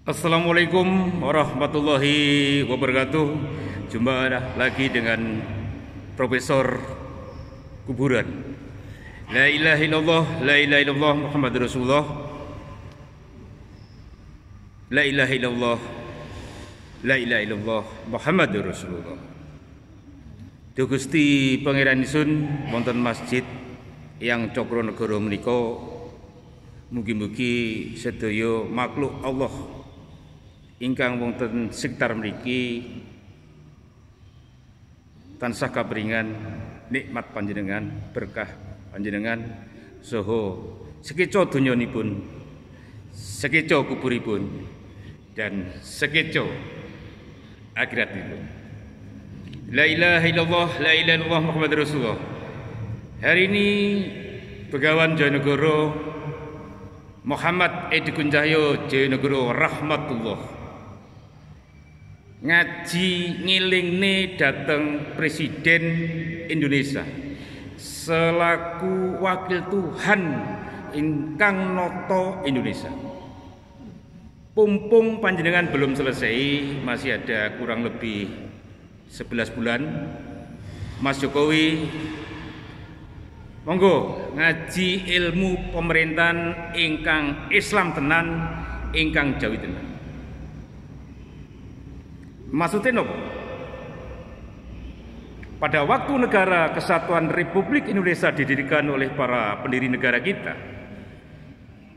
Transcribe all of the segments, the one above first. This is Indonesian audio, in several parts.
Assalamualaikum warahmatullahi wabarakatuh. Jumpa lagi dengan Profesor Kuburan. La ilaha illallah, la ilaha illallah Muhammadur Rasulullah. La ilaha illallah, la ilaha illallah Muhammadur Rasulullah. Duh Gusti Pangeranipun wonten masjid yang Cokronegoro menika, mugi-mugi sedaya makhluk Allah ingkang wonten sekitar mriki tansah kabringan nikmat panjenengan, berkah panjenengan, saha sekeca donyanipun, sekeca kuburipun, dan sekeca akhiratipun. La ilaha illallah, la ilaha illallah Muhammadur Rasulullah. Hari ini Begawan Jayanegara Muhammad Edi Cahyo Jayanegara rahmatullah ngaji ngilingne dateng Presiden Indonesia selaku wakil Tuhan ingkang nata Indonesia. Pumpung panjenengan belum selesai, masih ada kurang lebih 11 bulan. Mas Jokowi, monggo ngaji ilmu pemerintahan ingkang Islam tenan, ingkang Jawi tenan. Maksudnya nopo? Pada waktu negara kesatuan Republik Indonesia didirikan oleh para pendiri negara kita,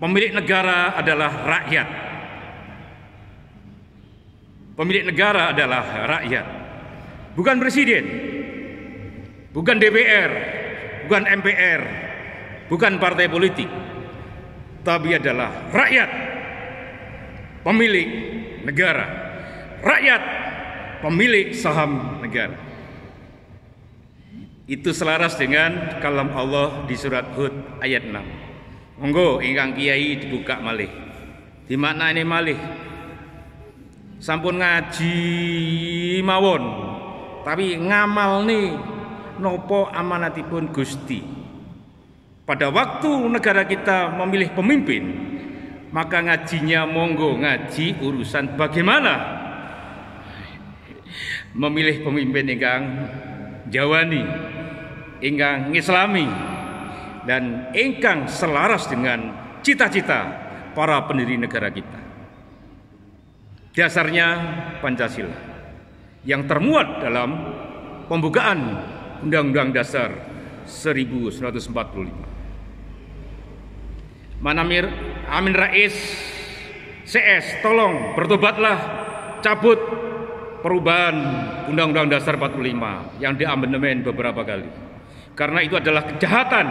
pemilik negara adalah rakyat. Pemilik negara adalah rakyat, bukan presiden, bukan DPR, bukan MPR, bukan partai politik, tapi adalah rakyat, pemilik negara, rakyat, pemilik saham negara. Itu selaras dengan kalam Allah di surat Hud ayat 6. Monggo ingkang kiai dibuka malih. Di makna ini malih. Sampun ngaji mawon, tapi ngamal nih nopo amanatipun Gusti. Pada waktu negara kita memilih pemimpin, maka ngajinya monggo ngaji urusan bagaimana memilih pemimpin ingkang jawani, ingkang Islami, dan ingkang selaras dengan cita-cita para pendiri negara kita. Dasarnya Pancasila yang termuat dalam pembukaan Undang-Undang Dasar 1945. Manamir Amin Rais CS, tolong bertobatlah, cabut perubahan Undang-Undang Dasar 45 yang diamandemen beberapa kali. Karena itu adalah kejahatan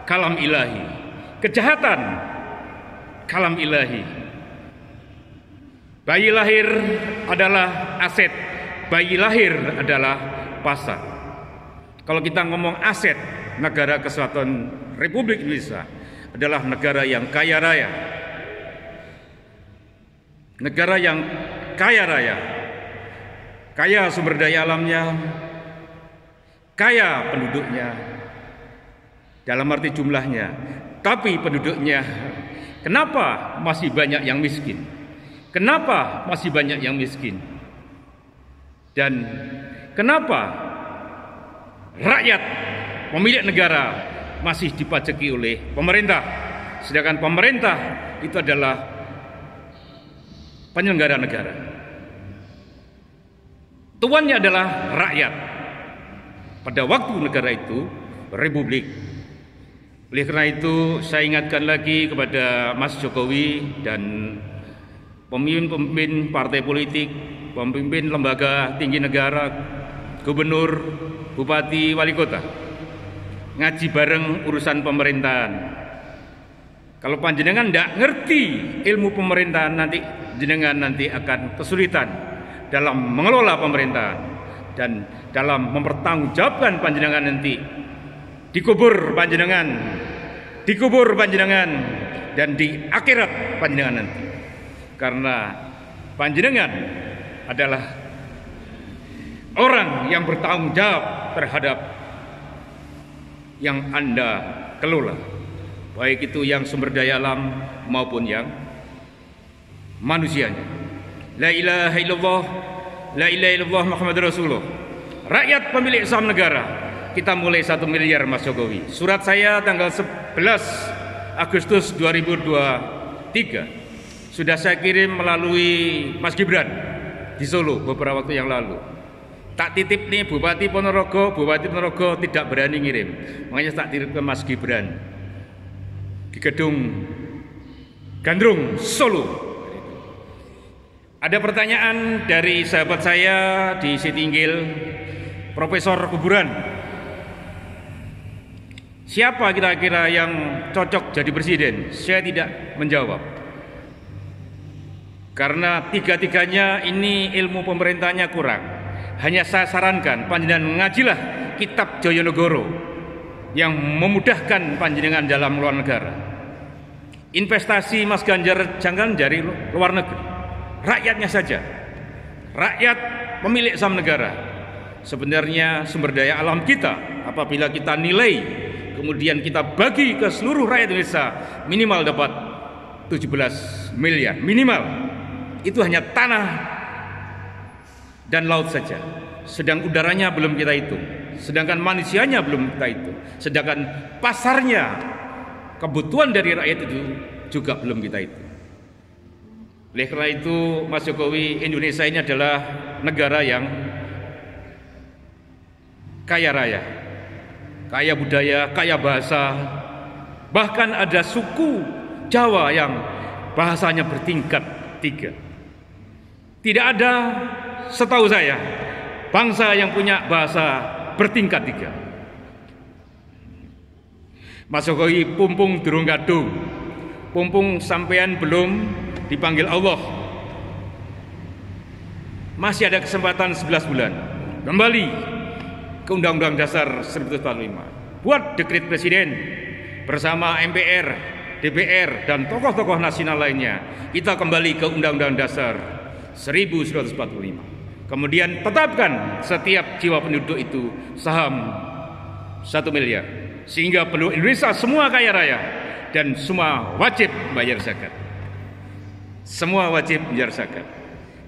kalam ilahi. Kejahatan kalam ilahi. Bayi lahir adalah aset, bayi lahir adalah pasar. Kalau kita ngomong aset, negara kesatuan Republik Indonesia adalah negara yang kaya raya. Negara yang kaya raya, kaya sumber daya alamnya, kaya penduduknya, dalam arti jumlahnya, tapi penduduknya. Kenapa masih banyak yang miskin? Kenapa masih banyak yang miskin? Dan kenapa rakyat pemilik negara masih dipajaki oleh pemerintah, sedangkan pemerintah itu adalah penyelenggara negara? Tuannya adalah rakyat. Pada waktu negara itu republik. Oleh karena itu saya ingatkan lagi kepada Mas Jokowi dan pemimpin-pemimpin partai politik, pemimpin lembaga tinggi negara, gubernur, bupati, wali kota, ngaji bareng urusan pemerintahan. Kalau panjenengan tidak ngerti ilmu pemerintahan, nanti jenengan nanti akan kesulitan dalam mengelola pemerintahan dan dalam mempertanggungjawabkan panjenengan nanti dikubur panjenengan dan di akhirat panjenengan nanti. Karena panjenengan adalah orang yang bertanggung jawab terhadap yang Anda kelola, baik itu yang sumber daya alam maupun yang manusianya. La ilaha illallah, la ilaha illallah Muhammad Rasulullah. Rakyat pemilik saham negara, kita mulai 1 miliar Mas Jokowi. Surat saya tanggal 11 Agustus 2023 sudah saya kirim melalui Mas Gibran di Solo beberapa waktu yang lalu. Tak titip nih Bupati Ponorogo tidak berani ngirim. Makanya tak titip ke Mas Gibran di gedung Gandrung Solo. Ada pertanyaan dari sahabat saya di Sitinggil, Profesor Kuburan. Siapa kira-kira yang cocok jadi presiden? Saya tidak menjawab. Karena tiga-tiganya ini ilmu pemerintahnya kurang. Hanya saya sarankan panjenengan ngajilah kitab Joyonegoro yang memudahkan panjenengan dalam luar negara. Investasi Mas Ganjar jangan dari luar negeri. Rakyatnya saja. Rakyat pemilik saham negara. Sebenarnya sumber daya alam kita apabila kita nilai kemudian kita bagi ke seluruh rakyat Indonesia minimal dapat 17 miliar minimal. Itu hanya tanah dan laut saja. Sedang udaranya belum kita hitung, sedangkan manusianya belum kita hitung, sedangkan pasarnya, kebutuhan dari rakyat itu juga belum kita hitung. Oleh karena itu Mas Jokowi, Indonesia ini adalah negara yang kaya raya, kaya budaya, kaya bahasa. Bahkan ada suku Jawa yang bahasanya bertingkat 3. Tidak ada setahu saya bangsa yang punya bahasa bertingkat 3. Mas Jokowi pumpung durung kadung, pumpung sampean belum dipanggil Allah. Masih ada kesempatan 11 bulan. Kembali ke Undang-Undang Dasar 1945. Buat dekret presiden bersama MPR, DPR dan tokoh-tokoh nasional lainnya. Kita kembali ke Undang-Undang Dasar 1945. Kemudian tetapkan setiap jiwa penduduk itu saham 1 miliar. Sehingga penduduk Indonesia semua kaya raya dan semua wajib bayar zakat. Semua wajib bayar zakat.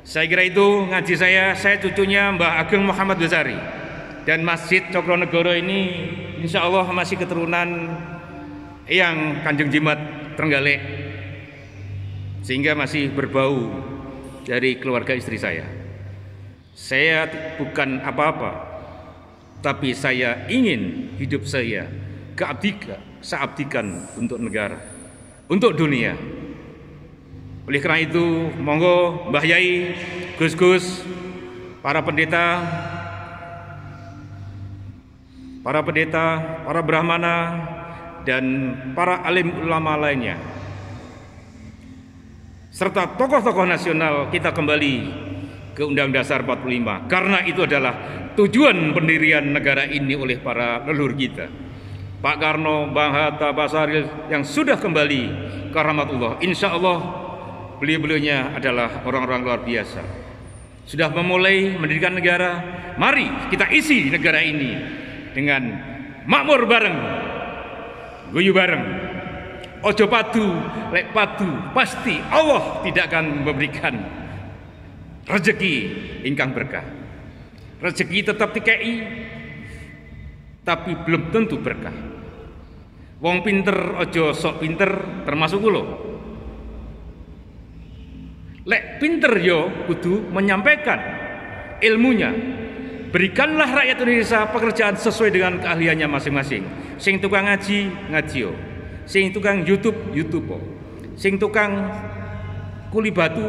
Saya kira itu ngaji saya cucunya Mbah Ageng Muhammad Besari. Dan Masjid Cokronegoro ini insya Allah masih keturunan yang Kanjeng Jimat Trenggalek, sehingga masih berbau dari keluarga istri saya. Saya bukan apa-apa, tapi saya ingin hidup saya saya abdikan untuk negara, untuk dunia. Oleh karena itu, monggo Mbah Yai, Gus-gus, para pendeta, para brahmana, dan para alim ulama lainnya, serta tokoh-tokoh nasional, kita kembali ke Undang-Undang Dasar 45. Karena itu adalah tujuan pendirian negara ini oleh para leluhur kita. Pak Karno, Bang Hatta, Pak Saril yang sudah kembali ke rahmatullah. Insya Allah beliau-beliaunya adalah orang-orang luar biasa. Sudah memulai mendirikan negara. Mari kita isi negara ini dengan makmur bareng, guyu bareng. Ojo padu, lek padu, pasti Allah tidak akan memberikan rezeki ingkang berkah. Rezeki tetap dikei, tapi belum tentu berkah. Wong pinter ojo sok pinter, termasuk kula. Lek pinter yo kudu menyampaikan ilmunya. Berikanlah rakyat Indonesia pekerjaan sesuai dengan keahliannya masing-masing. Sing tukang ngaji, ngaji yo. Sing tukang YouTube, YouTube. Sing tukang kuli batu,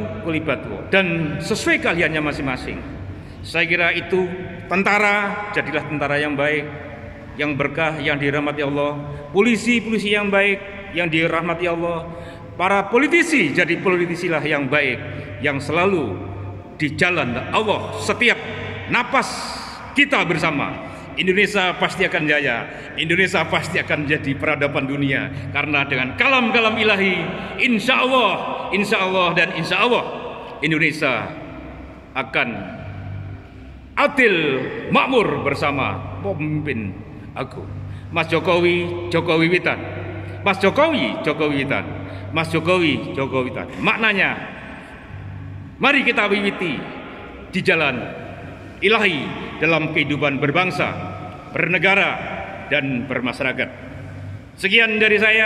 dan sesuai keahliannya masing-masing. Saya kira itu tentara, jadilah tentara yang baik, yang berkah, yang dirahmati Allah. Polisi yang baik, yang dirahmati Allah. Para politisi, jadi politisilah yang baik, yang selalu di jalan Allah. Setiap napas kita bersama, Indonesia pasti akan jaya. Indonesia pasti akan menjadi peradaban dunia. Karena dengan kalam-kalam ilahi, insya Allah dan insya Allah Indonesia akan adil makmur bersama pemimpin agung. Mas Jokowi, Jokowi Witan. Mas Jokowi, Jokowi Witan. Mas Jokowi, Jokowi Witan. Maknanya Mari kita wiwiti di jalan ilahi dalam kehidupan berbangsa, bernegara, dan bermasyarakat. Sekian dari saya.